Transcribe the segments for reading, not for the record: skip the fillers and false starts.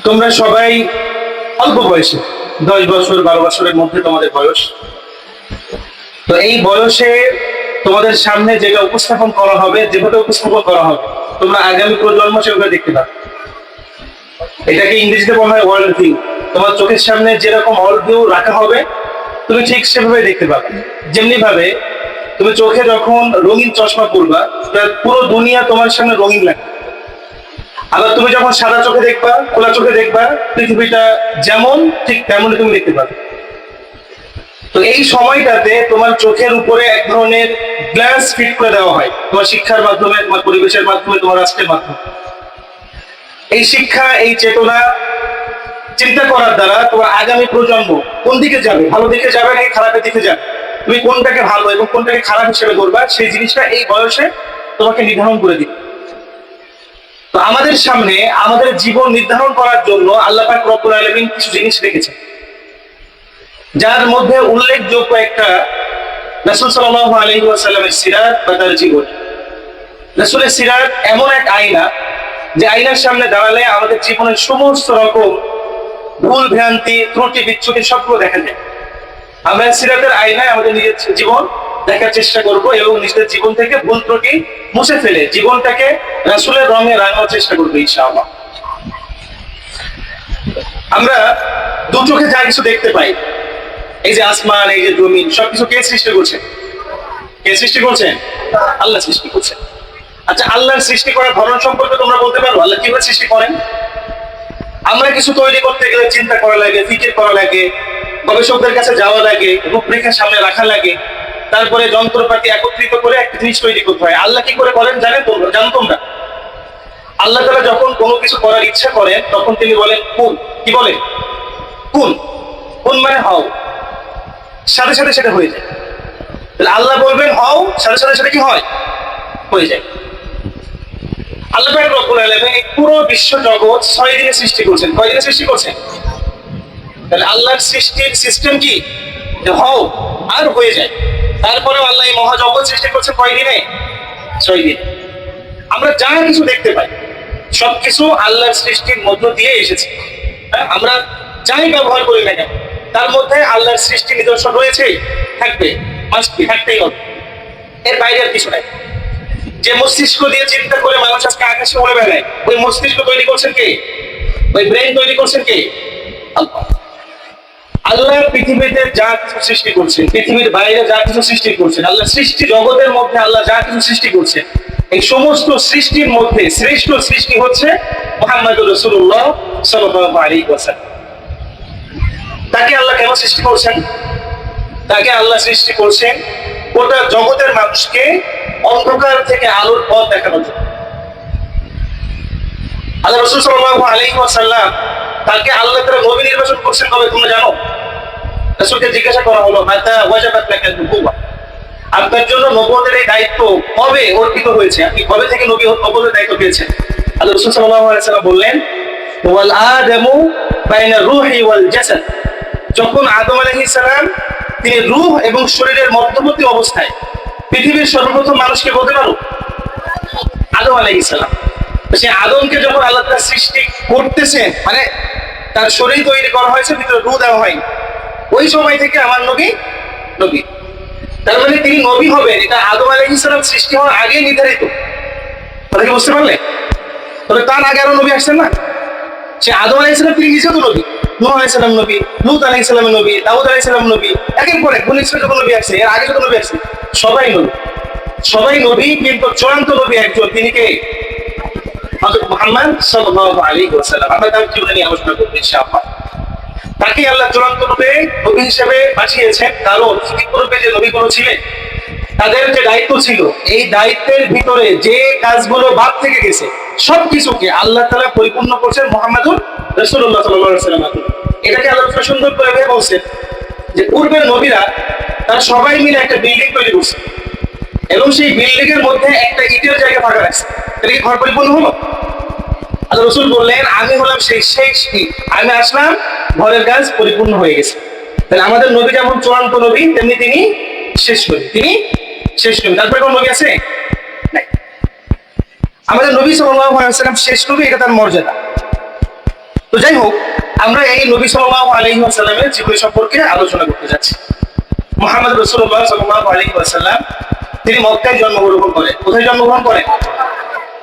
তোমরা সবাই অল্প বয়সে, 10 বছর 12 বছরের মধ্যে তোমাদের বয়স। তো এই বয়সে তোমাদের সামনে যেটা উপস্থাপন করা হবে, যেভাবে উপস্থাপন করা হবে, তোমরা আগামী প্রজন্ম সেভাবে দেখতে পাবে। এটাকে ইংরেজিতে বলা হয় ওয়ার্ল্ড ভিউ। তোমার চোখের সামনে যেরকম ওয়ার্ল্ড ভিউ রাখা হবে, তুমি ঠিক সেভাবে দেখতে পাবে। যেমনি ভাবে তুমি চোখে যখন রঙিন চশমা পরবা, পুরো দুনিয়া তোমার সামনে রঙিন লাগবে। আবার তুমি যখন সাদা চোখে দেখবা, খোলা চোখে দেখবা, পৃথিবীটা যেমন ঠিক তেমনই তুমি দেখতে পাবে। তো এই সময়টাতে তোমার চোখের উপরে এক ধরনের গ্লাস ফিট করে দেওয়া হয়, তোমার শিক্ষার মাধ্যমে, তোমার পরিবেশের মাধ্যমে, তোমার রাষ্ট্রের মাধ্যমে। এই শিক্ষা, এই চেতনা চিন্তা করার দ্বারা তোমার আগামী প্রজন্ম কোন দিকে যাবে, ভালো দিকে যাবে নাকি খারাপের দিকে যাবে, তুমি কোনটাকে ভালো এবং কোনটাকে খারাপ হিসেবে করবা, সেই জিনিসটা এই বয়সে তোমাকে নির্ধারণ করে দিবে। তো আমাদের সামনে আমাদের জীবন নির্ধারণ করার জন্য আল্লাহ পাক রব্বুল আলামিন কিছু জিনিস রেখেছেন, যার মধ্যে উল্লেখযোগ্য একটা রাসূল সাল্লাল্লাহু আলাইহি ওয়াসাল্লামের সিরাত বা তার জীবন। রাসূলের সিরাত এমন এক আয়না, যে আয়নার সামনে দাঁড়ালে আমাদের জীবনের সমস্ত রকম ভুল ভ্রান্তি, ত্রুটি বিচ্যুতি সবগুলো দেখা যায়। আমরা সিরাতের আয়নায় আমাদের নিজের জীবন দেখার চেষ্টা করব এবং নিজেদের জীবন থেকে ভুল ত্রুটি মুছে ফেলে জীবনটাকে রাসূলের রঙে রাঙানোর চেষ্টা করবো ইনশাআল্লাহ। আমরা দু চোখে যা কিছু দেখতে পাই, এই যে আসমান, এই যে জমিন, সবকিছু কে সৃষ্টি করছে? কে সৃষ্টি করছেন? আল্লাহ সৃষ্টি করছেন। আচ্ছা, আল্লাহর সৃষ্টি করার ধরন সম্পর্কে তোমরা বলতে পারো আল্লাহ কিভাবে সৃষ্টি করেন? আমরা কিছু তৈরি করতে গেলে চিন্তা করা লাগে, ফিকির করা লাগে, গবেষকদের কাছে যাওয়া লাগে, রূপরেখা সামনে রাখা লাগে, তারপরে যন্ত্রপাতি একত্রিত করে একটা জিনিস তৈরি করতে হয়। আল্লাহ কি করে করেন জানো তোমরা? আল্লাহ তাআলা যখন কোনো কিছু করার ইচ্ছা করেন, তখন তিনি বলেন কুন। কি বলেন? কুন। কুন মানে হও, সাথে সাথে সেটা হয়ে যায়। তাহলে আল্লাহ বলবেন হও, সাথে সাথে সেটা কি হয়? হয়ে যায়। আল্লাহ পাক রব্বুল আলামিন এই পুরো বিশ্ব জগৎ 6 দিনে সৃষ্টি করছেন। কয় দিনে সৃষ্টি করছেন? তাহলে আল্লাহর সৃষ্টির সিস্টেম কি? যে হও আর হয়ে যায়। তারপরেও আল্লাহ এই মহাজগৎ সৃষ্টি করছে কয় দিনে? 6 দিনে। আমরা যা কিছু দেখতে পাই সবকিছু আল্লাহর সৃষ্টির মধ্য দিয়ে এসেছে। আমরা যাই ব্যবহার করি না কেন, তার মধ্যে আল্লাহর সৃষ্টি নিদর্শন রয়েছে, থাকবে, থাকতেই হবে। এর বাইরে আর কিছু নাই। যে মস্তিষ্ক দিয়ে চিন্তা করে মানুষ আজকে আকাশে উড়ে বেড়ায়, ওই মস্তিষ্ক তৈরি করছেন কে? ওই ব্রেন তৈরি করছেন কে? আল্লাহ। আল্লাহ পৃথিবীতে যা কিছু সৃষ্টি করছেন, পৃথিবীর বাইরে যা কিছু সৃষ্টি করছেন, আল্লাহ সৃষ্টি জগতের মধ্যে আল্লাহ যা কিছু সৃষ্টি করছেন, এই সমস্ত সৃষ্টির মধ্যে শ্রেষ্ঠ সৃষ্টি হচ্ছে মুহাম্মদুর রাসূলুল্লাহ সাল্লাল্লাহু আলাইহি ওয়াসাল্লাম। তাকে আল্লাহ কেন সৃষ্টি করছেন? তাকে আল্লাহ সৃষ্টি করছেন গোটা জগতের মানুষকে অন্ধকার থেকে আলোর পথ দেখানোর জন্য। আল্লাহ রাসূল সাল্লাল্লাহু আলাইহি ওয়াসাল্লাম তাকে আল্লাহ তাআলা নবী নির্বাচন করছেন কবে তোমরা জানো? রাসূলকে জিজ্ঞাসা করা হলো, মাতা ওয়াজাবাত লাকা নবুওয়া, আপনার জন্য নবুয়তের এই দায়িত্ব কবে অর্পিত হয়েছে, আপনি কবে থেকে নবুয়তের দায়িত্ব পেয়েছেন? আল্লাহ রাসূল সাল্লাল্লাহু আলাইহি ওয়াসাল্লাম বললেন, ওয়াল আদামু বাইনা রূহি ওয়াল জাসাদ, যখন আদম আলাইহিস সালাম তিনি রূহ এবং শরীরের মধ্যবর্তী অবস্থায়, পৃথিবীর সর্বপ্রথম মানুষকে বলতে পারো আদম আলাইহিস সালাম। সে আদমকে যখন আল্লাহ তাআলা সৃষ্টি করতেছেন, মানে তার শরীর তৈরি করা হয়েছে, ভিতরে রূহ দেওয়া হয়নি, ওই সময় থেকে আমার নবী। তার মানে তিনি নবী হবেন, এটা আদম আলাইহিস সালাম সৃষ্টি হওয়ার আগে নির্ধারিত। কথা কি বুঝতে পারলে? তবে তার আগে আরো নবী আসছেন না? সে আদম আলাইহিস সালাম তিনি নিজেও তো নবী, নূহ আলাইহিস সালাম নবী, লূত আলাইহিস সালাম নবী, দাউদ আলাইহিস সালাম নবী, একের পর এক বনী ইসরাঈল যত নবী আসছে, এর আগে যত নবী আসছে, সবাই নবী। সবাই নবী, কিন্তু চূড়ান্ত নবী একজন, তিনি কে? হযরত মুহাম্মদ সাল্লাল্লাহু আলাইহি ওয়াসাল্লাম। আমরা তার জীবন নিয়ে আলোচনা করব ইনশাআল্লাহ। তাকে আল্লাহ চূড়ান্ত রূপে নবী হিসেবে বাছিয়েছেন, কারণ পূর্বে যে নবীগুলো ছিলেন তাদের যে দায়িত্ব ছিল, এই দায়িত্বের ভিতরে যে কাজগুলো বাদ থেকে গেছে সবকিছুকে আল্লাহ তাআলা পরিপূর্ণ করছেন মুহাম্মদুর রাসূলুল্লাহ সাল্লাল্লাহু আলাইহি ওয়াসাল্লাম। এটাকে আল্লাহ সুন্দর করে ভেবে বলছেন যে পূর্বের নবীরা তারা সবাই মিলে একটা বিল্ডিং তৈরি করছে এবং সেই বিল্ডিং এর মধ্যে একটা ইটের জায়গা ফাঁকা রাখছে, তাহলে কি ঘর পরিপূর্ণ হলো? আল্লাহ রাসূল বললেন, আমি হলাম সেই শেষ ইট, আমি আসলাম, ঘরের কাজ পরিপূর্ণ হয়ে গেছে। তাহলে আমাদের নবী যেমন চূড়ান্ত নবী, তেমনি তিনি শেষ নবী, তিনি শেষ নবী। তারপরে কোন নবী আছে? নাই। আমাদের নবী সাল্লাল্লাহু আলাইহি ওয়াসাল্লাম শেষ নবী, এটা তার মর্যাদা। তো যাই হোক, আমরা এই নবী সাল্লাল্লাহু আলাইহি ওয়াসাল্লামের জীবন সম্পর্কে আলোচনা করতে যাচ্ছি। মুহাম্মদ রাসূলুল্লাহ সাল্লাল্লাহু আলাইহি ওয়াসাল্লাম তিনি মক্কায় জন্মগ্রহণ করেন। কোথায় জন্মগ্রহণ করেন?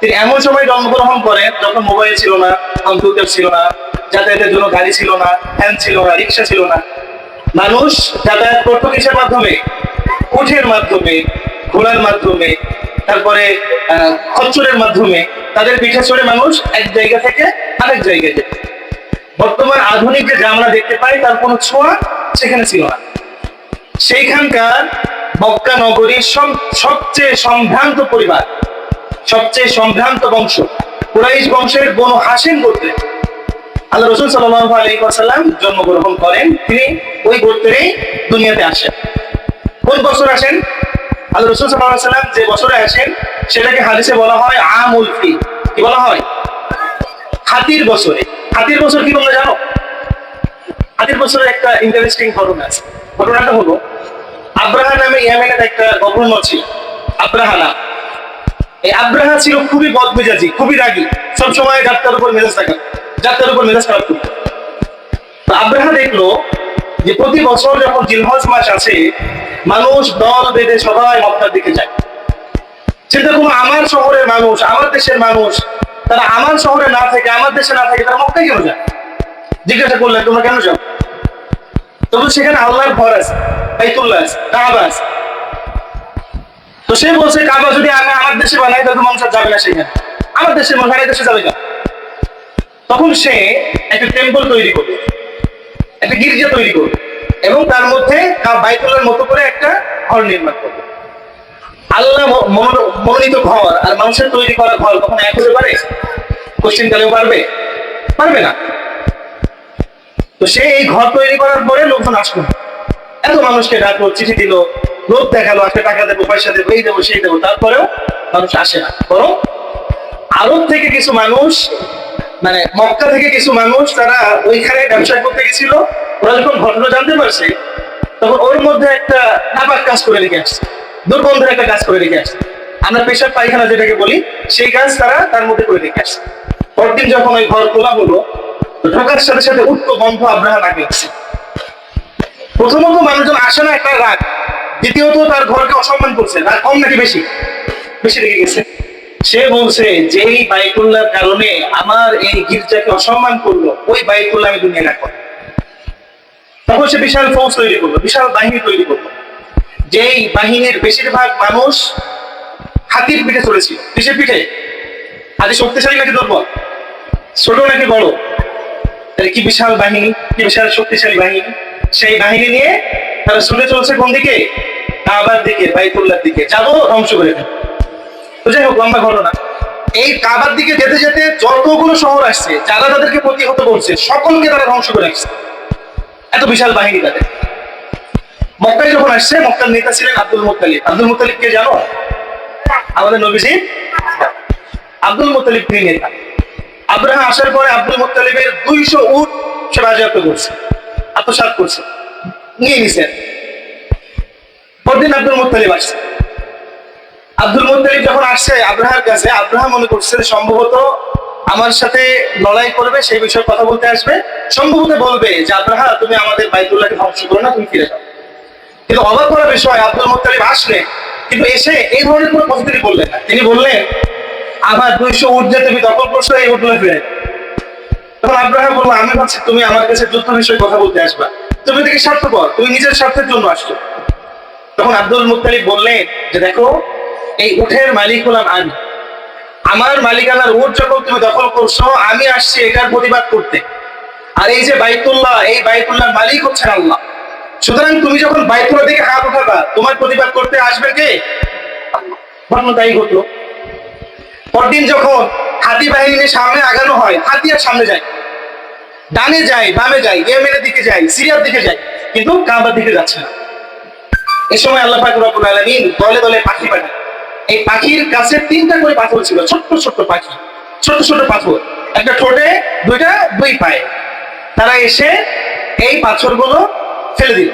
তিনি এমন সময় জন্মগ্রহণ করেন যখন মোবাইল ছিল না, কম্পিউটার ছিল না, যাতায়াতের জন্য গাড়ি ছিল না, ভ্যান ছিল না, রিক্সা ছিল না। মানুষ যাতায়াত করতো কিসের মাধ্যমে? উটের মাধ্যমে, ঘোড়ার মাধ্যমে, তারপরে খচ্চরের মাধ্যমে। তাদের পিঠে চড়ে মানুষ এক জায়গা থেকে আরেক জায়গায় যেত। বর্তমান আধুনিক যে আমরা দেখতে পাই তার কোনো ছোঁয়া সেখানে ছিল না। সেইখানকার মক্কা নগরীর সবচেয়ে সম্ভ্রান্ত পরিবার, সবচেয়ে সম্ভ্রান্ত বংশ, কুরাইশ বংশের বনু হাশিম গোত্রে আল্লাহ রাসূল সাল্লাল্লাহু আলাইহি ওয়াসাল্লাম জন্মগ্রহণ করেন। তিনি ওই গোত্রেই দুনিয়াতে আসেন। কোন বছর আসেন? আল্লাহ রাসূল সাল্লাল্লাহু আলাইহি ওয়াসাল্লাম যে বছরে আসেন সেটাকে হাদিসে বলা হয় আমুল ফিল। কি বলা হয়? হাতির বছরে। হাতির বছর কি তোমরা জানো? হাতির বছরের একটা ইন্টারেস্টিং ঘটনা আছে। ঘটনাটা হলো, আব্রাহা নামে ইয়েমেনের একটা গভর্নর ছিল, আব্রাহা নাম। এই আব্রাহা ছিল খুবই বদমেজাজি, খুবই রাগী, সবসময় যাত্রার উপর মেজাজ থাকা, যাত্রার উপর মেজাজ খারাপ করতো। তো আব্রাহা দেখলো যে প্রতি বছর যখন জিলহজ মাস আছে, মানুষ দল বেঁধে সবাই মক্কার দিকে যায়। চিন্তা করুন, আমার শহরের মানুষ, আমার দেশের মানুষ, তারা আমার শহরে না থেকে, আমার দেশে না থেকে তারা মক্কায় কেন যায়? জিজ্ঞাসা করলেন, তোমরা কেন যাও? তবু সেখানে আল্লাহর ঘর আছে, বাইতুল্লাহ আছে, কাবা আছে। তো সে বলছে, কাবা যদি আমি আমার দেশে বানাই তাহলে মানুষ আর যাবে না সেখানে। আমার দেশের মানুষ আর দেশে যাবে না। তখন সে একটা টেম্পল তৈরি করবে, একটা গির্জা তৈরি করবে, এবং তার মধ্যে বাইতুল্লাহর মতো করে একটা ঘর নির্মাণ করবে। আল্লাহ মনোনীত ঘর আর মানুষের তৈরি করা ঘর কখনো এক হতে পারে? কোশ্চিন কালেও পারবে? পারবে না। তো সে এই ঘর তৈরি করার পরে লোকজন আসলো, এত মানুষকে ডাকলো, চিঠি দিল, লোক দেখালো, আজকে টাকা দেবো, পয়সা দেবো, এই দেবো, সেই দেবো, তারপরেও মানুষ আসে না। বরং আরব থেকে কিছু মানুষ, মানে মক্কা থেকে কিছু মানুষ, তারা ওইখানে ব্যবসা করতে গেছিল। ওরা যখন ঘটনা জানতে পারছে তখন ওর মধ্যে একটা নাপাক কাজ করে রেখে আসছে, দুর্গন্ধের একটা কাজ করে রেখে আসছে। আমরা পেশাব পায়খানা যেটাকে বলি, সেই কাজ তারা তার মধ্যে করে রেখে আসছে। পরদিন যখন ওই ঘর খোলা হলো, ঢোকার সাথে সাথে উঠতো গন্ধ আব্রাহা লাগে। প্রথমত মানুষজন আসে না, একটা রাগ। দ্বিতীয়ত তার ঘরকে অসম্মান করছে। রাগ কম নাকি বেশি? বেশি রেগে গেছে। সে বলছে, যেই বাইতুল্লাহর কারণে আমার এই গির্জাকে অসম্মান করলো, ওই বাইতুল্লাহ আমি দুনিয়া রাখবো। তখন সে বিশাল ফৌজ তৈরি করলো, বিশাল বাহিনী তৈরি করলো। যেই বাহিনীর বেশিরভাগ মানুষ হাতির পিঠে চলেছিল। কিসের পিঠে? হাতি শক্তিশালী নাকি দুর্বল? ছোট নাকি বড়? কি বিশাল বাহিনী, কি বিশাল শক্তিশালী বাহিনী। সেই বাহিনী নিয়ে তারা ছুটে চলছে কোন দিকে? কাবার দিকে, বাইতুল্লাহর দিকে। যাবো, ধ্বংস করে দেবে। তো যাই হোক, লম্বা ঘটনা। এই কাবার দিকে যেতে যেতে যতগুলো শহর আসছে, যারা তাদেরকে প্রতিহত করছে, সকলকে তারা ধ্বংস করে আসছে। এত বিশাল বাহিনী তাদের। মক্কায় যখন আসছে, মক্কার নেতা ছিলেন আব্দুল মুত্তালিব। আব্দুল মুত্তালিব কে জানো? আমাদের নবীজি আব্দুল মুত্তালিব তিনি নেতা। আব্রাহা আসার পরে আব্দুল মুত্তালিবের 200 উট সে বাজেয়াপ্ত করছে, আত্মসাৎ করছে, নিয়ে নিছেন। পরদিন আব্দুল মুত্তালিব আসছে। আব্দুল মুত্তালিব যখন আসছে আব্রাহার কাছে, আব্রাহা মনে করছে সম্ভবত আমার সাথে লড়াই করবে, সেই বিষয়ে কথা বলতে আসবে, সম্ভবত বলবে যে আব্রাহা তুমি আমাদের বাইতুল্লাহকে ধ্বংস করো না, তুমি ফিরে যাও। কিন্তু অবাক করার বিষয়, আব্দুল মুত্তালিব আসলে কিন্তু এসে এই ধরনের কোনো কথা তিনি বললেন না। তিনি বললেন, আমার 200 উট যে তুমি দখল করছো, এই উটগুলো ফিরে। তখন আব্রাহা বললো, আমি ভাবছি তুমি আমার কাছে যুদ্ধ বিষয়ে কথা বলতে আসবা, তুমি দেখি স্বার্থপর, তুমি নিজের স্বার্থের জন্য আসছো। তখন আব্দুল মুত্তালিব বললেন যে দেখো, এই উটের মালিক হলাম আমি। আমার মালিকানার উট যখন তুমি দখল করছো, আমি আসছি এটার প্রতিবাদ করতে। আর এই যে বাইতুল্লাহ, এই বাইতুল্লাহর মালিক হচ্ছেন আল্লাহ। সুতরাং তুমি যখন বাইতুল্লাহ দিকে হাত উঠাবা, তোমার প্রতিবাদ করতে আসবে কে? ঘটনা তাই ঘটলো। পরদিন যখন হাতি বাহিনীর সামনে আগানো হয়, হাতি আর সামনে যায়, ডানে যায়, বামে যায়, ইয়েমেনের দিকে যায়, সিরিয়ার দিকে যায়, কিন্তু কাবার দিকে যাচ্ছে না। এই সময় আল্লাহ পাক রব্বুল আলামিন দলে দলে পাখি পাঠান। এই পাখির কাছে 3টা করে পাথর ছিল, ছোট্ট ছোট্ট পাখি, ছোট ছোট পাথর, একটা ঠোঁটে, দুইটা, দুই পায়ে। তারা এসে এই পাথরগুলো ফেলে দিল,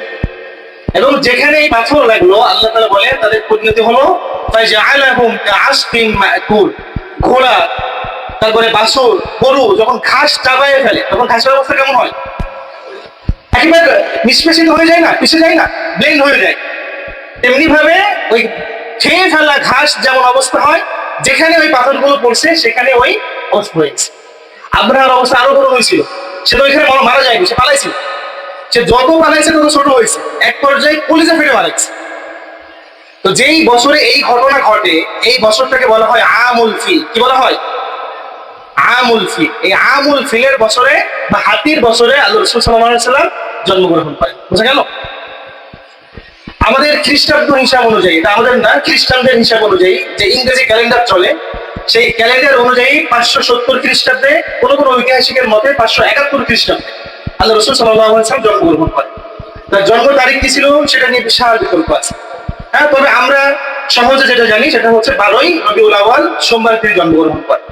এবং যেখানে এই পাথর লাগলো আল্লাহ তাআলা বলে তাদের পরিণতি হলো ফাজআলাহুম কাআসফিন মাকুল। ঘোড়া তারপরে বাছুর, গরু যখন ঘাস চাবাইয়ে ফেলে তখন ঘাসের অবস্থা কেমন হয়? একেবারে নিষ্পেষিত হয়ে যায় না, পিষে যায় না, ব্লেন্ড হয়ে যায়। তেমনি ভাবে ওই খেয়ে ফেলা ঘাস যেমন অবস্থা হয়, যেখানে ওই পাথরগুলো পড়ছে সেখানে ওই অবস্থা হয়েছে। আব্রাহার অবস্থা আরো বড় হয়েছিল, সে তো ওইখানে মারা যায়নি, সে পালাইছিল। সে যত পালাইছে তত ছোট হয়েছে, এক পর্যায়ে কলিজা ফেটে মারাইছে। তো যেই বছরে এই ঘটনা ঘটে, এই বছরটাকে বলা হয় আমুল ফিল। কি বলা হয়? আমুল ফিল। এই আমুল ফিলের বছরে বা হাতির বছরে আল্লাহ রাসূল সাল্লাল্লাহু আলাইহি ওয়াসাল্লাম জন্মগ্রহণ করেন। বুঝা গেল? আমাদের খ্রিস্টাব্দ হিসাব অনুযায়ী, এটা আমাদের না, খ্রিস্টানদের হিসাব অনুযায়ী যে ইংরেজি ক্যালেন্ডার চলে, সেই ক্যালেন্ডার অনুযায়ী 570 খ্রিস্টাব্দে, কোন কোন ঐতিহাসিকের মতে 571 খ্রিস্টাব্দে আল্লাহ রাসূল সাল্লাল্লাহু আলাইহি ওয়াসাল্লাম জন্মগ্রহণ করেন। তার জন্ম তারিখ কি ছিল সেটা নিয়ে বিশাল বিতর্ক আছে। হ্যাঁ, তবে আমরা সহজে যেটা জানি সেটা হচ্ছে 12ই রবিউল আউয়াল সোমবার তিনি জন্মগ্রহণ করেন।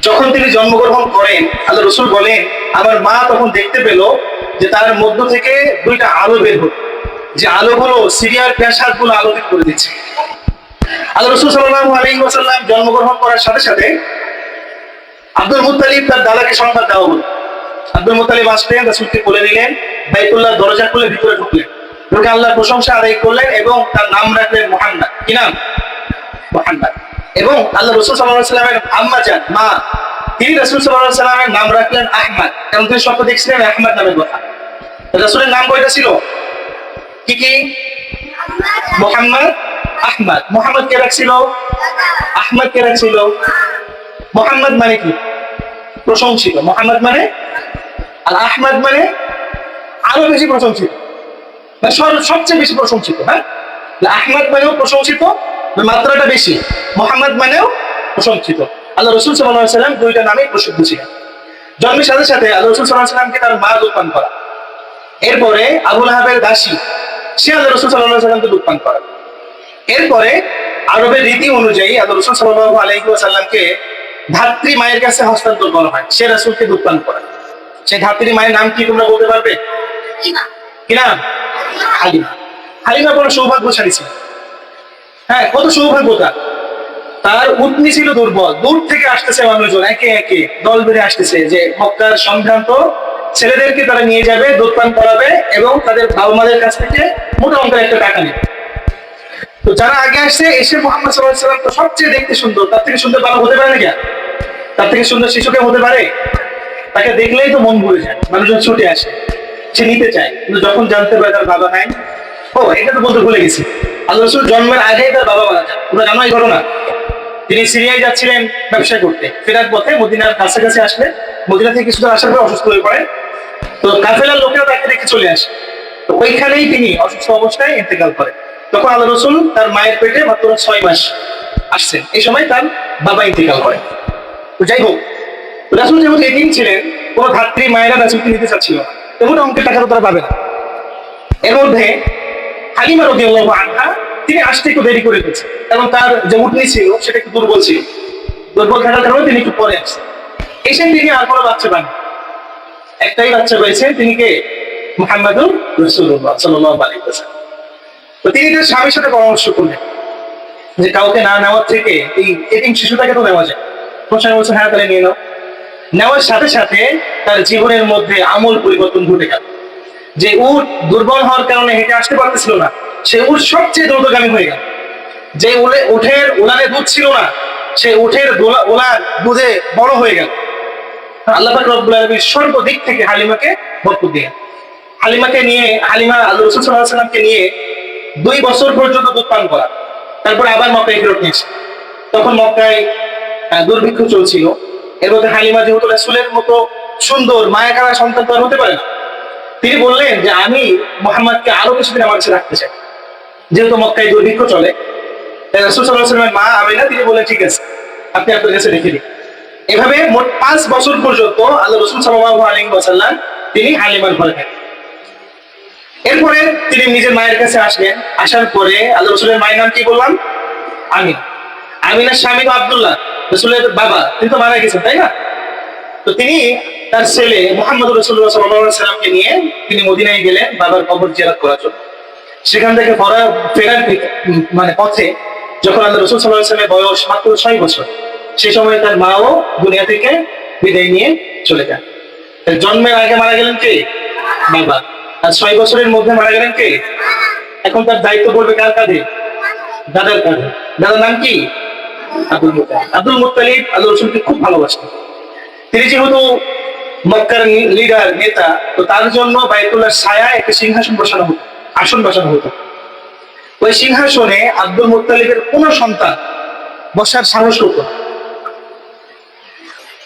যখন তিনি জন্মগ্রহণ করেন, আল্লাহ রাসূল বলেন, আমার মা তখন দেখতে পেল যে তার মধ্য থেকে দুইটা আলো বের হতো, যে আলোগুলো সিরিয়ার পেশাদগুলো আলোকিত করে দিচ্ছে। আল্লাহ রাসূল সাল্লাল্লাহু আলাইহি ওয়াসাল্লাম জন্মগ্রহণ করার সাথে সাথে আব্দুল মুত্তালিব তার দাদাকে সংবাদ দেওয়া হলো। আব্দুল মুত্তালিব আসলেন, রাসূলকে কোলে নিলেন, বাইতুল্লাহ দরজা খুলে ভিতরে ঢুকলেন, ঢুকে আল্লাহর প্রশংসা আদায় করলেন এবং তার নাম রাখলেন মুহাম্মদ। কি নাম? মুহাম্মদ। এবং আল্লাহ রাসূল সাল্লাল্লাহু আলাইহি ওয়াসাল্লামের আম্মা জান, মা, তিনি রাসূল সাল্লাল্লাহু আলাইহি ওয়াসাল্লামের নাম রাখলেন আহমদ, কারণ তিনি স্বপ্ন দেখছিলেন আহমদ নামের কথা। রাসূলের নাম কয়টা ছিল? কি কি? মুহাম্মদ, আহমদ। মুহাম্মদ কে রাখছিল? আহমদ কে রাখছিল? মুহাম্মদ মানে কি? প্রশংসিত। মুহাম্মদ মানে, আর আহমদ মানে আরো বেশি প্রশংসিত, সবচেয়ে বেশি প্রশংসিত। হ্যাঁ, আহমদ মানেও প্রশংসিত, মাত্রাটা বেশি। মুহাম্মদ মানেও প্রশংসিত। আল্লাহ রাসূল সাল্লাল্লাহু আলাইহি ওয়াসাল্লাম দুইটা নামেই প্রসিদ্ধ ছিলেন। জন্মের সাথে সাথে আল্লাহ রাসূল সাল্লাল্লাহু আলাইহি ওয়াসাল্লামকে তার মা দুধ পান করা। এরপরে আবু লাহাবের দাসী, সে আল্লাহ রাসূল সাল্লাল্লাহু আলাইহি ওয়াসাল্লামকে দুধ পান করা। এরপরে আরবের রীতি অনুযায়ী আল্লাহ রাসূল সাল্লাল্লাহু আলাইহি ওয়াসাল্লামকে ধাত্রী মায়ের কাছে হস্তান্তর করা হয়, সে রাসূলকে দুধ পান করা। সেই ধাত্রী মায়ের নাম কি তোমরা বলতে পারবে? কি নাম? হালিমা। হালিমা বড় সৌভাগ্যশালী ছিল। হ্যাঁ, কত সৌভাগ্যতা! তার উটনি ছিল দুর্বল, দূর থেকে আসতেছে মানুষজন, একে একে দল বেড়ে আসতেছে, যে মক্কার সম্ভ্রান্ত ছেলেদেরকে তারা নিয়ে যাবে, দুধ পান করাবে এবং তাদের বাবা মাদের কাছ থেকে মোটা অঙ্কের একটা টাকা নেবে। তো যারা আগে আসছে, এসে মুহাম্মদ সাল্লাল্লাহু আলাইহি ওয়াসাল্লাম তো সবচেয়ে দেখতে সুন্দর, তার থেকে সুন্দর বাবা হতে পারে নাকি? তার থেকে সুন্দর শিশুকে হতে পারে? তাকে দেখলেই তো মন ভরে যায়, মানুষজন ছুটে আসে, সে নিতে চায়। কিন্তু যখন জানতে পারে তার বাবা নাই, ও এটা তো বলতে ভুলে গেছি, আল্লাহ রাসূল জন্মের আগেই তার বাবা মারা যায়। তোমরা জানো এই ঘটনা? তিনি সিরিয়ায় যাচ্ছিলেন ব্যবসা করতে, ফেরার পথে মদিনার কাছাকাছি আসলে, মদিনা থেকে কিছুটা আসার পর অসুস্থ হয়ে পড়ে। তো কাফেলার লোকেরা তাকে দেখে চলে আসে, তো ওইখানেই তিনি অসুস্থ অবস্থায় ইন্তেকাল করেন। তখন আল্লাহ রাসূল তার মায়ের পেটে মাত্র 6 মাস আসছেন, এই সময় তার বাবা ইন্তেকাল করেন। তো যাই হোক, রাসূল যেহেতু এতিম ছিলেন, কোনো ধাত্রী মায়েরা রাসূলকে নিতে চাচ্ছিল না, তেমন অঙ্কের টাকা তো তারা পাবে না। এর মধ্যে হালিমা রাদিয়াল্লাহু আনহা, তিনি আসতে একটু দেরি করে ফেলছেন, এবং তার যে উটনি ছিল সেটা একটু দুর্বল ছিল, দুর্বল থাকার কারণে তিনি একটু পরে আসছেন। এসে তিনি আর কোনো বাচ্চা পান, একটাই বাচ্চা পেয়েছেন, তিনি কে? মুহাম্মাদুর রাসূলুল্লাহ সাল্লাল্লাহু আলাইহি ওয়াসাল্লাম। তো তিনি তার স্বামীর সাথে পরামর্শ করলেন যে কাউকে না নেওয়ার থেকে এই এতিম শিশুটাকে তো নেওয়া যায়। তোমার স্বামী বলছে, হ্যাঁ তাহলে নিয়ে নাও। নেওয়ার সাথে সাথে তার জীবনের মধ্যে আমূল পরিবর্তন ঘটে গেল। যে উট দুর্বল হওয়ার কারণে হেঁটে আসতে পারতেছিল না, সে উট সবচেয়ে দ্রুতগামী হয়ে গেল। যে উঠের উলানে দুধ ছিল না, সে উঠের উলান দুধে বড় হয়ে গেল। আল্লাহ পাক রব্বুল আলামিন সর্বদিক থেকে হালিমাকে বরকত দিলেন। হালিমাকে নিয়ে, হালিমা আল্লাহ রাসূল সাল্লাল্লাহু আলাইহি ওয়াসাল্লামকে নিয়ে 2 বছর পর্যন্ত দুধ পান করা, তারপরে আবার মক্কায় ফেরত নিয়েছে। তখন মক্কায় দুর্ভিক্ষ চলছিল। এর মধ্যে হালিমা যেহেতু রাসূলের মতো সুন্দর মায়া কারা সন্তান তো আর হতে পারে না, তিনি বললেন যে আমি মুহাম্মদকে আরো কিছুদিন আমার কাছে রাখতে চাই, যেহেতু মক্কায় দুর্ভিক্ষ চলে। রাসূল সাল্লাল্লাহু আলাইহি ওয়াসাল্লামের মা আমিনা, তিনি বললেন ঠিক আছে, আপনি আপনার কাছে রেখে দিন। এভাবে মোট 5 বছর পর্যন্ত আল্লাহ রাসূল সাল্লাল্লাহু আলাইহি ওয়াসাল্লাম তিনি হালিমার ঘরে থাকেন। এরপরে তিনি নিজের মায়ের কাছে আসলেন। আসার পরে আল্লাহ রাসূলের মায়ের নাম কি বললাম? আমিনা। আমিনার স্বামী তো আব্দুল্লাহ, রাসূলের বাবা, তিনি তো মারা গেছেন, তাই না? তো তিনি তার ছেলে মুহাম্মদুর রাসূলুল্লাহ সাল্লাল্লাহু আলাইহি ওয়াসাল্লামকে নিয়ে তিনি মদিনায় গেলেন বাবার কবর জিয়ারত করার জন্য। সেখান থেকে ফেরার মানে পথে যখন আল্লাহ রাসূল সাল্লাল্লাহু আলাইহি ওয়াসাল্লামের বয়স মাত্র 6 বছর, সে সময় তার মাও দুনিয়া থেকে বিদায় নিয়ে চলে যান। জন্মের আগে মারা গেলেন কে? বাবা। আর 6 বছরের মধ্যে মারা গেলেন কে? এখন তার দায়িত্ব পড়বে কার কাঁধে? দাদার কাঁধে। দাদার নাম কি? Abdul Muttalib. আব্দুল মুত্তালিব আল্লাহ রাসূলকে খুব ভালোবাসতেন। তিনি যেহেতু মক্কার লিডার, নেতা, তো তার জন্য বাইতুল্লাহর ছায়ায় একটা সিংহাসন বসানো হতো, আসন বসানো হতো। ওই সিংহাসনে আব্দুল মুত্তালিবের কোন সন্তান বসার সাহস করত না।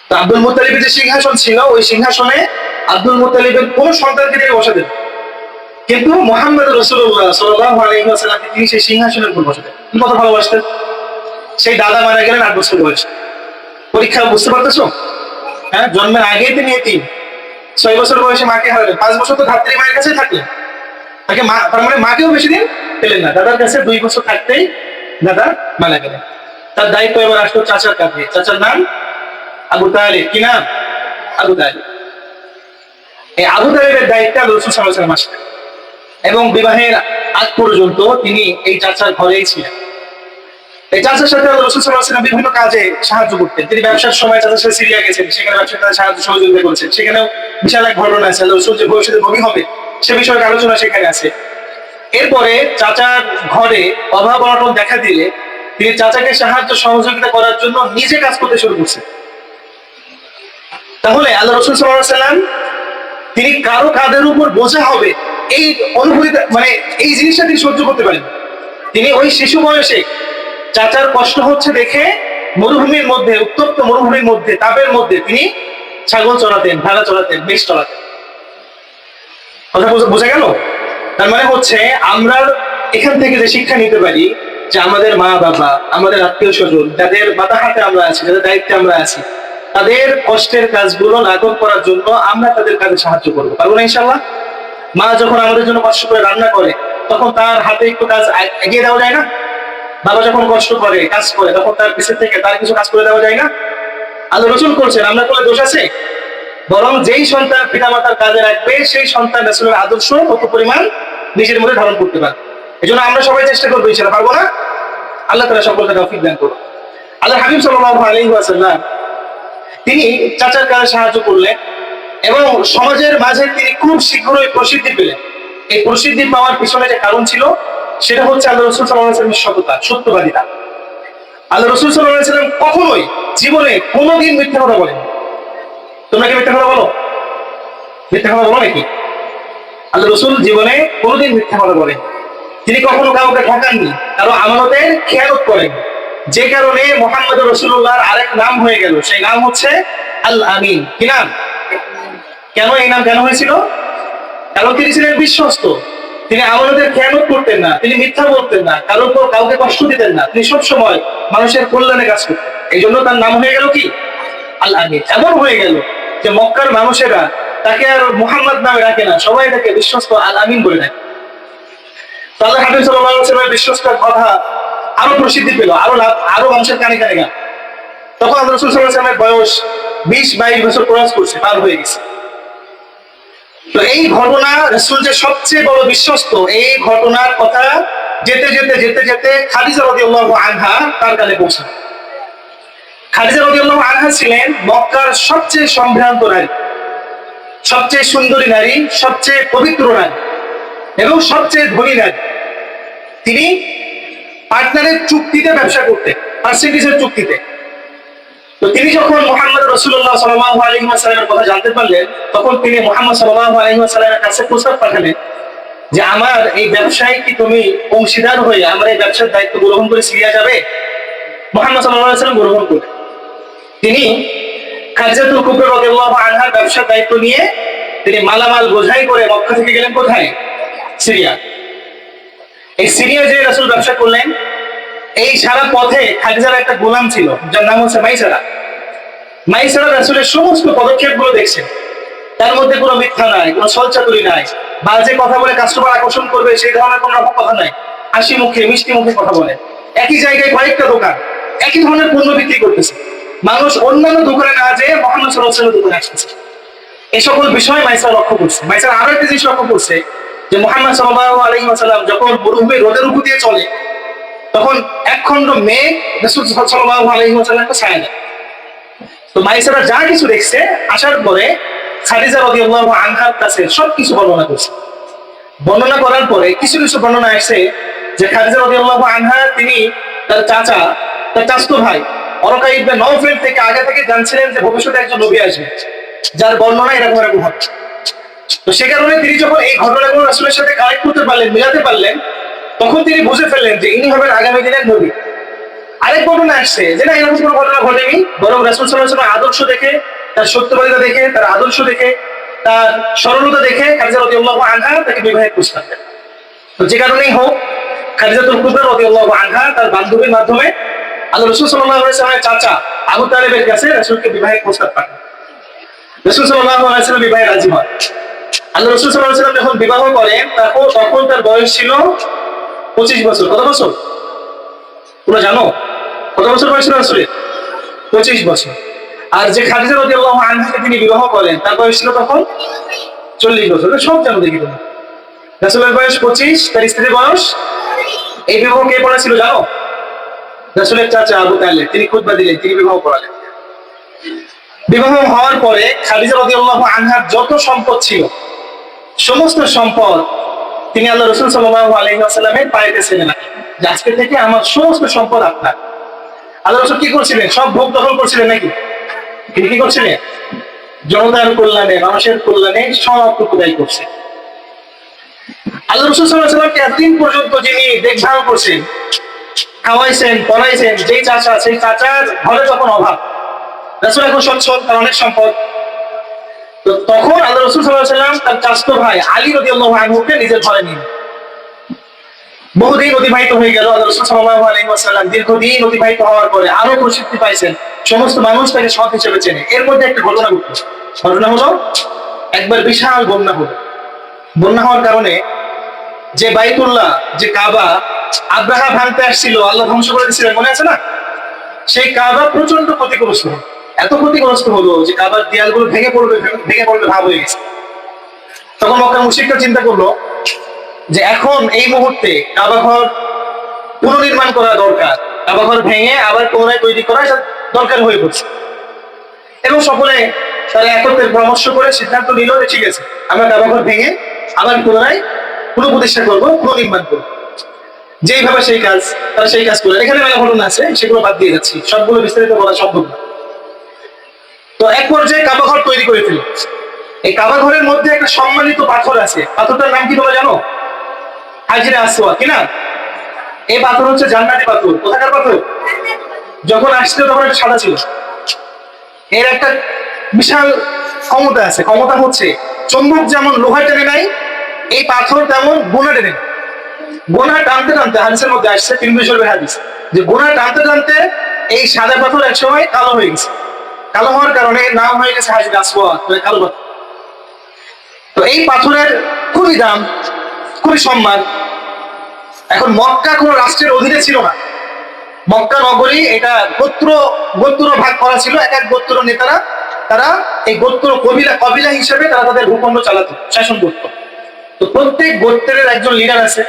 তো আব্দুল মুত্তালিবের যে সিংহাসন ছিল, ওই সিংহাসনে আব্দুল মুত্তালিবের কোন সন্তানকে তিনি বসাতেন, কিন্তু মুহাম্মদ রাসূলুল্লাহ সাল্লাল্লাহু আলাইহি ওয়াসাল্লামকে তিনি সেই সিংহাসনের উপর বসাতেন। কত ভালোবাসতেন। সেই দাদা মারা গেলেন 8 বছর বয়সে। পরীক্ষা বুঝতে পারতেছো? হ্যাঁ, জন্মের আগেই তিনি এতিম। 6 বছর বয়সে মাকে হারালেন। 5 বছর তো ধাত্রী মায়ের কাছে থাকলেন। তাকে মা, তার মানে মাকেও বেশি দিন পেলেন না। দাদার কাছে 2 বছর থাকতেই দাদা মারা গেলেন। তার দায়িত্ব এবার আসলো চাচার কাঁধে। চাচার নাম আবু তালিব। কি নাম? আবু তালিব। এই আবু তালিবের দায়িত্ব রাসূল সাল্লাল্লাহু আলাইহি ওয়াসাল্লাম আসলেন এবং বিবাহের আগ পর্যন্ত তিনি এই চাচার ঘরেই ছিলেন। এই চাচার সাথে রাসূল সাল্লাল্লাহু আলাইহি ওয়াসাল্লাম বিভিন্ন কাজে সাহায্য করতেন। তিনি ব্যবসার সময় চাচার সাথে সিরিয়া গেছেন, সেখানে ব্যবসার কাজে সাহায্য সহযোগিতা করেছেন। সেখানেও বিশাল এক ঘটনা আছে, রাসূল যে ভবিষ্যতে নবী হবে সে বিষয়ে আলোচনা সেখানে আছে। এরপরে চাচার ঘরে অভাব অনটন দেখা দিলে তিনি চাচাকে সাহায্য সহযোগিতা করার জন্য নিজে কাজ করতে শুরু করছেন। তাহলে আল্লাহ রাসূল সাল্লাল্লাহু আলাইহি ওয়াসাল্লাম তিনি কারো কাঁধের উপর বোঝা হবে এই অনুভূতি, মানে এই জিনিসটা তিনি সহ্য করতে পারেন। তিনি ওই শিশু বয়সে চাচার কষ্ট হচ্ছে দেখে মরুভূমির মধ্যে, উত্তপ্ত মরুভূমির মধ্যে, তাপের মধ্যে তিনি ছাগল চড়াতেন, ভেড়া চড়াতেন, মেষ চড়াতেন। কথা বোঝা গেল? তার মানে হচ্ছে আমরা এখান থেকে যে শিক্ষা নিতে পারি যে আমাদের মা বাবা, আমাদের আত্মীয় স্বজন, যাদের মাথা হাতে আমরা আছি, যাদের দায়িত্বে আমরা আছি, তাদের কষ্টের কাজগুলো লাঘব করার জন্য আমরা তাদের কাজে সাহায্য করবো। পারবো না ইনশাআল্লাহ? মা যখন আমাদের জন্য কষ্ট করে রান্না করে, তখন তার হাতে একটু কাজ এগিয়ে দেওয়া যায় না? বাবা যখন কষ্ট করে, কাজ করে, তখন তার পিছন থেকে তার কিছু কাজ করে দেওয়া যায় না? আল্লাহ রাসূল করছেন, আমরা করলে দোষ আছে? বরং যেই সন্তান পিতামাতার কাজে রাখবে, সেই সন্তান রাসূলের আদর্শ কত পরিমাণ নিজের মধ্যে ধারণ করতে পারে। এই জন্য আমরা সবাই চেষ্টা করবো, ইনশাআল্লাহ। পারবো না? আল্লাহ তাআলা সকলকে তৌফিক দান করুন। আল্লাহ হাবিব সাল্লাল্লাহু আলাইহি ওয়াসাল্লাম তিনি চাচার কাজে সাহায্য করলেন এবং সমাজের মাঝে তিনি খুব শীঘ্রই প্রসিদ্ধি পেলেন। এই প্রসিদ্ধি পাওয়ার পিছনে যে কারণ ছিল, সেটা হচ্ছে আল্লাহ রাসূল সাল্লাল্লাহু আলাইহি ওয়াসাল্লামের সততা, সত্যবাদিতা। আল্লাহ রাসূল সাল্লাল্লাহু আলাইহি ওয়াসাল্লাম কখনোই জীবনে কোনোদিন মিথ্যা কথা বলেন। তোমরা কি মিথ্যা কথা বলো? মিথ্যা কথা বলো নাকি? আল্লাহ রাসূল জীবনে কোনোদিন মিথ্যা কথা বলেন। তিনি কখনো কাউকে ঠকাননি, কারো আমানতের খেয়ানত করেন। যে কারণে মুহাম্মদ রাসূলুল্লাহর আরেক নাম হয়ে গেল, সেই নাম হচ্ছে আল আমিন। কি নাম? কেন এই নাম কেন হয়েছিল? কারণ তিনি ছিলেন বিশ্বস্ত। তিনি আমানতের খেয়ানত করতেন না, তিনি মিথ্যা বলতেন না, কারোর উপর কাউকে কষ্ট দিতেন না, তিনি সবসময় মানুষের কল্যাণে কাজ করতেন। এই জন্য তার নাম হয়ে গেল কি? আল আমিন। এমন হয়ে গেল যে মক্কার মানুষেরা তাকে আর মুহাম্মদ নামে ডাকে না, সবাই তাকে বিশ্বস্ত আল আমিন বলে ডাকে। আল্লাহ হাবিব সাল্লাল্লাহু আলাইহি ওয়াসাল্লামের বিশ্বস্ততার কথা আরো প্রসিদ্ধি পেল, আরো মানুষের কানে কানে গেল। তখন আল্লাহ রাসূল সাল্লাল্লাহু আলাইহি ওয়াসাল্লামের বয়স 20-22 বছর ক্রস করছে, পার হয়ে গেছে। তো এই ঘটনা, রাসূল যে সবচেয়ে বড় বিশ্বস্ত, এই ঘটনার কথা যেতে যেতে যেতে যেতে খাদিজা রাদিয়াল্লাহু আনহা তার কানে পৌঁছায়। খাদিজা রাদিয়াল্লাহু আনহা ছিলেন মক্কার সবচেয়ে সম্ভ্রান্ত নারী, সবচেয়ে সুন্দরী নারী, সবচেয়ে পবিত্র নারী এবং সবচেয়ে ধনী নারী। তিনি পার্টনারের চুক্তিতে ব্যবসা করতেন, পার্সেন্টেজের চুক্তিতে। তো তিনি যখন মুহাম্মদ রাসূলুল্লাহ সাল্লাল্লাহু আলাইহি ওয়াসাল্লামের কথা জানতে পারলেন, তখন তিনি মুহাম্মদ সাল্লাল্লাহু আলাইহি ওয়াসাল্লামের কাছে প্রস্তাব পাঠালেন যে আমার এই ব্যবসায় কি তুমি অংশীদার হয়ে আমার এই ব্যবসার দায়িত্ব গ্রহণ করে সিরিয়া যাবে? মুহাম্মদ সাল্লাল্লাহু আলাইহি ওয়াসাল্লাম গ্রহণ করলেন। তিনি খাদিজাতুল কুবরা রাদিয়াল্লাহু আনহার ব্যবসার দায়িত্ব নিয়ে তিনি মালামাল বোঝাই করে মক্কা থেকে গেলেন কোথায়? সিরিয়া। এই সিরিয়া যে রাসূল ব্যবসা করলেন, এই সারা পথে খাদিজার একটা গোলাম ছিল যার নাম হচ্ছে মাইসারা। মাইসারা রাসূলের সমস্ত পদক্ষেপগুলো দেখছেন, তার মধ্যে কোনো মিথ্যা নাই, কোনো ছলচাতুরি নাই, বাজে কথা বলে কাস্টমার আকর্ষণ করবে সেই ধরনের কোনো কথা নাই। হাসি মুখে মিষ্টি মুখে কথা বলে। একই জায়গায় কয়েকটা দোকান একই ধরনের পণ্য বিক্রি করতেছে, মানুষ অন্যান্য দোকানে না যেয়ে মুহাম্মদ সাল্লাল্লাহু আলাইহি ওয়াসাল্লামের দোকানে আসতেছে। এই সকল বিষয় মাইসারা লক্ষ্য করছে। মাইসারা আরো একটা জিনিস লক্ষ্য করছে যে মুহাম্মদ সাল্লাল্লাহু আলাইহি ওয়াসাল্লাম যখন মরুভূমির রোদের উপর দিয়ে চলে, তখন একখণ্ড মেঘ রাসূল সাল্লাল্লাহু আলাইহি ওয়াসাল্লামকে ছায়া দেয়। তো মাইসারা যা কিছু দেখছে আসার পরে খাদিজা রাদিয়াল্লাহু আনহার কাছে সবকিছু বর্ণনা করছে। বর্ণনা করার পরে কিছু কিছু বর্ণনা আসছে যে খাদিজা রাদিয়াল্লাহু আনহা তিনি তার চাচা, তার চাচাতো ভাই ওরাকা ইবনে নওফেল থেকে আগে থেকে জানছিলেন যে ভবিষ্যতে একজন নবী আসবে, যার বর্ণনা এরকম এরকম হবে। তো সে কারণে তিনি যখন এই ঘটনাগুলো রাসূলের সাথে কানেক্ট করতে পারলেন, মিলাতে পারলেন, তখন তিনি বুঝে ফেললেন যে ইনি হবেন আগামী দিনের নবী। আরেক ঘটনা আসছে যে না এরকম কোনো ঘটনা ঘটেনি, বরং রাসূল সাল্লাল্লাহু আলাইহি ওয়াসাল্লাম আদর্শ দেখে, তার সত্যবাদিতা দেখে, তার আদর্শ দেখে, তার সরলতা দেখে খাদিজা রাদিয়াল্লাহু আনহা তাকে বিবাহের প্রস্তাব দেন। তো যে কারণেই হোক খাদিজাতুল কুবরা রাদিয়াল্লাহু আনহা তার বান্ধবীর মাধ্যমে আল্লাহ রাসূল সাল্লাল্লাহু আলাইহি ওয়াসাল্লামের চাচা আবু তালেবের কাছে রাসূলকে বিবাহের প্রস্তাব পাঠান। রাসূল সাল্লাল্লাহু আলাইহি ওয়াসাল্লাম বিবাহে রাজি হন। আল্লাহ রাসূল সাল্লাল্লাহু আলাইহি ওয়াসাল্লাম যখন বিবাহ করেন তখন তার বয়স ছিল 25 বছর। কত বছর তোমরা জানো? কত বছর বয়স ছিল রাসূলের? 25 বছর। আর যে খাদিজা রাদিয়াল্লাহু আনহাকে তিনি বিবাহ করেন তার বয়স ছিল তখন 40 বছর। সব জানো দেখি তোমরা। রাসূলের বয়স 25, তার স্ত্রীর বয়স, এই বিবাহ কে করেছিল জানো? রাসূলের চাচা আবু তালেব, তিনি খুতবা দিলেন, তিনি বিবাহ করালেন। বিবাহ হওয়ার পরে খাদিজা রাদিয়াল্লাহু আনহার যত সম্পদ ছিল সমস্ত সম্পদ তিনি আল্লাহ রাসূল সাল্লাল্লাহু আলাইহি ওয়াসাল্লামের পায়েতে ছিলেন, যে আজকে থেকে আমার সমস্ত সম্পদ আপনার। আল্লাহ রাসূল কি করছিলেন? সব ভোগ দখল করছিলেন নাকি? তিনি কি করছিলেন? জনতার কল্যাণে, মানুষের কল্যাণে সবটুকু ব্যয় করছে। আল্লাহ রাসূল সাল্লাল্লাহু আলাইহি ওয়াসাল্লামকে এতদিন পর্যন্ত যিনি দেখভাল করছেন, খাওয়াইছেন, পড়াইছেন, যেই চাচা, সেই চাচার ঘরে যখন অভাব, রাসূল এখন সচ্ছল, তার অনেক সম্পদ। তো তখন আল্লাহ রাসূল সাল্লাল্লাহু আলাইহি ওয়াসাল্লাম তার চাচাতো ভাই আলী রাদিয়াল্লাহু আনহুকে নিজের ঘরে নিলেন। বহুদিন অতিবাহিত হয়ে গেল। আল্লাহ রাসূল সাল্লাল্লাহু আলাইহি ওয়াসাল্লাম দীর্ঘদিন অতিবাহিত হওয়ার পরে আরো প্রসিদ্ধি পাইছেন, সমস্ত মানুষ তাকে সৎ হিসেবে চেনে। এর মধ্যে একটা ঘটনা ঘটল। ঘটনা হলো একবার বিশাল বন্যা হলো। বন্যা হওয়ার কারণে যে বাইতুল্লাহ, যে কাবা আব্রাহা ভাঙতে আসছিল, আল্লাহ ধ্বংস করে দিয়েছিলেন, মনে আছে না? সেই কাবা প্রচন্ড ক্ষতিগ্রস্ত হলো। এত ক্ষতিগ্রস্ত হলো যে কাবার দেয়ালগুলো ভেঙে পড়বে ভাব হয়ে গেছে। তখন মক্কার মুশরিকরা চিন্তা করলো যে এখন এই মুহূর্তে কাবা ঘর পুনর্নির্মাণ করা দরকার, কাবা ঘর ভেঙে আবার পুনরায় তৈরি করা দরকার হয়ে পড়ছে। এবং সকলে তারা একত্রে পরামর্শ করে সিদ্ধান্ত নিল যে ঠিক আছে, আমরা কাবা ঘর ভেঙে আবার পুনরায় পুনঃপ্রতিষ্ঠা করবো, পুনর্নির্মাণ করবো। যেইভাবে সেই কাজ, তারা সেই কাজ করলেন। এখানে মেলা ঘটনা আছে, সেগুলো বাদ দিয়ে যাচ্ছি, সবগুলো বিস্তারিত বলা সম্ভব না। তো এক পর্যায়ে কাবা ঘর তৈরি করে ফেলল। এই কাবা ঘরের মধ্যে একটা সম্মানিত পাথর আছে, পাথরটার নাম কি তোমরা জানো? হাজরে আসওয়াদ, কি না? এই পাথর হচ্ছে জান্নাতি পাথর। কোথাকার পাথর? যখন আসছিল তখন একটা সাদা ছিল। এর একটা বিশাল ক্ষমতা আছে। ক্ষমতা হচ্ছে চুম্বক যেমন লোহা টেনে নাই, এই পাথর তেমন গোনা টেনে। গোনা টানতে টানতে, হাদিসের মধ্যে আসছে, তিরমিজি শরীফের হাদিস, যে গোনা টানতে টানতে এই সাদা পাথর একসময় কালো হয়ে গেছে। কালো হওয়ার কারণে নাম হয়ে গেছে হাজরে আসওয়াদ, কালো পাথর। তো এই পাথরের খুবই দাম, খুবই সম্মান। এখন মক্কা কোন রাষ্ট্রের অধীনে ছিল না। মক্কা নগরী এটা গোত্র ভাগ করা ছিল। এক এক গোত্র নেতারা, তারা এই গোত্র কবিলা হিসেবে তারা তাদের ভূখণ্ড চালাতো, শাসন করত। তো প্রত্যেক গোত্রের একজন লিডার আছে।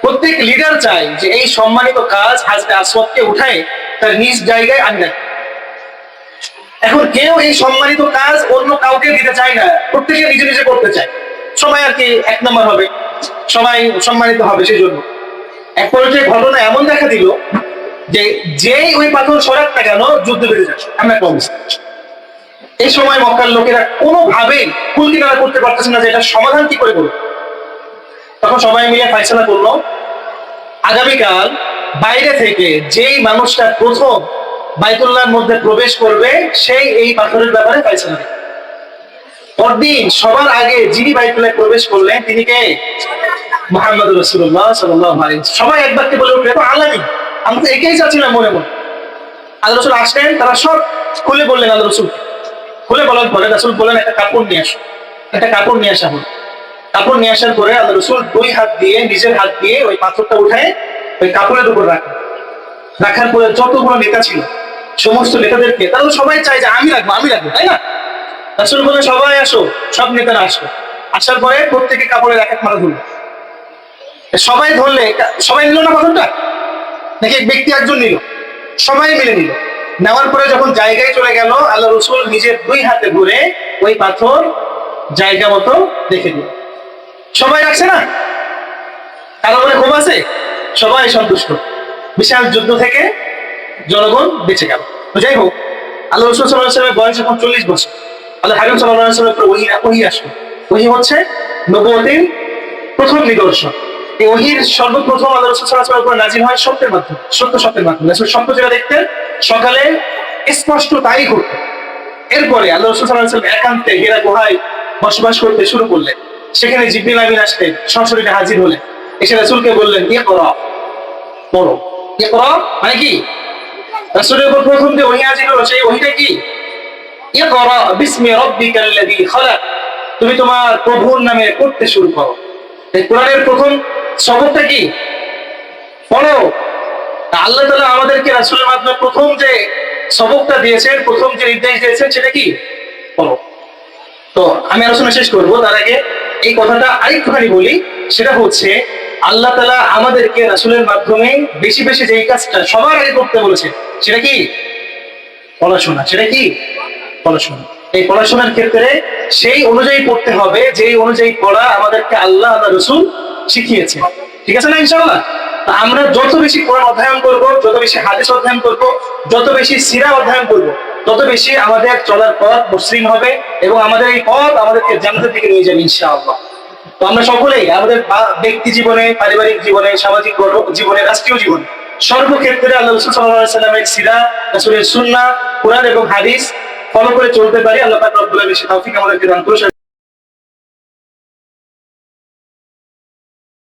প্রত্যেক লিডার চায় যে এই সম্মানিত কাজ হাজরে আসওয়াদকে উঠায় তার নিজ জায়গায় আনবে। এখন কেউ এই সম্মানিত কাজ অন্য কাউকে দিতে চায় না, প্রত্যেকে নিজে নিজে করতে চায়। সবাই আর কি এক নম্বর হবে, সবাই সম্মানিত হবে। সেই জন্য এক পর্যায়ে ঘটনা এমন দেখা দিল যে যেই ওই পাথর সরাক না কেন যুদ্ধ বেড়ে যাচ্ছে, এমন একটা অবস্থা। এই সময় মক্কার লোকেরা কোনোভাবে কুল কিনারা করতে পারতেছে না যে এটা সমাধান কি করে করবে। তখন সবাই মিলে ফয়সালা করলো, আগামীকাল বাইরে থেকে যেই মানুষটা প্রথম বাইতুল্লাহর মধ্যে প্রবেশ করবে সেই এই পাথরের ব্যাপারে ফয়সালা দেবে। পরদিন সবার আগে যিনি বাইতুল্লাহে প্রবেশ করলেন তিনি কে? মুহাম্মদ রাসূলুল্লাহ সাল্লাল্লাহু আলাইহি ওয়াসাল্লাম। সবাই একবারকে বলে উঠলো, আলামি, আমি তো একেই চাচ্ছিলাম মনে মনে। আল্লাহ রাসূল আসলেন, তারা সব খুলে বললেন আল্লাহ রাসূল। খুলে বলার পরে রাসূল বললেন একটা কাপড় নিয়ে আসো। একটা কাপড় নিয়ে আসা হলো। কাপড় নিয়ে আসার পরে আল্লাহ রাসূল দুই হাত দিয়ে, নিজের হাত দিয়ে ওই পাথরটা উঠায় ওই কাপড়ের উপর রাখার পরে যতগুলো নেতা ছিল সমস্ত নেতাদেরকে, তারা তো সবাই চায় যে আমি রাখবো, তাই না? রাসূল বলে সবাই আসো, সব নেতারা আসো। আসার পরে প্রত্যেকে কাপড়ের এক এক মাথা ধরলো। সবাই ধরলে সবাই নিল না পাথরটা, নাকি এক ব্যক্তি একজন নিল? সবাই মিলে নিল। নেওয়ার পরে যখন জায়গায় চলে গেল, আল্লাহ রসুল নিজের 2 হাতে ধরে ওই পাথর জায়গা মতো রেখে দিল। সবাই রাখছে না, কারো মনে ক্ষোভ আছে? সবাই সন্তুষ্ট। বিশাল যুদ্ধ থেকে জনগণ বেঁচে গেল। তো যাই হোক, আল্লাহ রসুল সাল্লাল্লাহু আলাইহি ওয়াসাল্লামের বয়স এখন 40 বছর। আল্লাহ হাবিব সাল্লাল্লাহু আলাইহি ওয়াসাল্লামের উপর ওহী আসলো। ওহী হচ্ছে নবুয়তের প্রথম নিদর্শন। এই ওহীর সর্বপ্রথম আল্লাহ রাসূল সাল্লাল্লাহু আলাইহি ওয়াসাল্লামের উপর নাযিল হয় সত্যের মাধ্যমে, সত্যের মাধ্যমে। রাসূল স্বপ্ন যেটা দেখতেন সকালে স্পষ্ট তাই করতেন। এরপরে আল্লাহ রাসূল সাল্লাল্লাহু আলাইহি ওয়াসাল্লাম একান্তে হিরা গুহায় বসবাস করতে শুরু করলেন। সেখানে জিবরিল আমিন আসলেন, সরাসরি হাজির হলেন, এসে রাসূলকে বললেন, ইকরা, পড়ো। ইকরা মানে কি? রাসূলের উপর প্রথম যে ওহী নাযিল হলো সেই ওহীটা কি? ইকরা বিসমি রাব্বিকাল্লাযী খালাক, তুমি তোমার প্রভুর নামে পড়তে শুরু করো। এই কোরআনের প্রথম সবকটা কি? পড়ো। আল্লাহ তাআলা আমাদেরকে রাসূলের মাধ্যমে প্রথম যে সবকটা দিয়েছেন, প্রথম যে নির্দেশ দিয়েছেন সেটা কি? পড়ো। তো আমি আলোচনা শেষ করব, তার আগে এই কথাটা আরেকটুখানি বলি। সেটা হচ্ছে আল্লাহ তাআলা আমাদেরকে রাসূলের মাধ্যমে বেশি বেশি যেই কাজটা সবার আগে করতে বলেছেন সেটা কি? পড়াশোনা। সেটা কি? পড়াশোনা। এই পড়াশোনার ক্ষেত্রে সেই অনুযায়ী পড়তে হবে, যেই অনুযায়ী পড়া আমাদেরকে আল্লাহ রাসূল শিখিয়েছে। ঠিক আছে না ইনশাআল্লাহ? আমরা যত বেশি কোরআন অধ্যয়ন করব, যত বেশি হাদিস অধ্যয়ন করব, যত বেশি সিরা অধ্যয়ন করব, তত বেশি আমাদের চলার পথ মসৃণ হবে এবং আমাদের এই পথ আমাদেরকে জান্নাতের দিকে নিয়ে যাবে ইনশাআল্লাহ। তো আমরা সকলেই আমাদের ব্যক্তি জীবনে, পারিবারিক জীবনে, সামাজিক জীবনে, রাষ্ট্রীয় জীবনে, সর্বক্ষেত্রে আল্লাহ রাসূল সাল্লাল্লাহু আলাইহি ওয়াসাল্লামের সিরা, রাসূলের সুন্নাহ, কোরআন এবং হাদিস ফলো করে চলতে পারি। আল্লাহ পাক রব্বুল আলামিন সে তৌফিক আমাদেরকে দান করুন।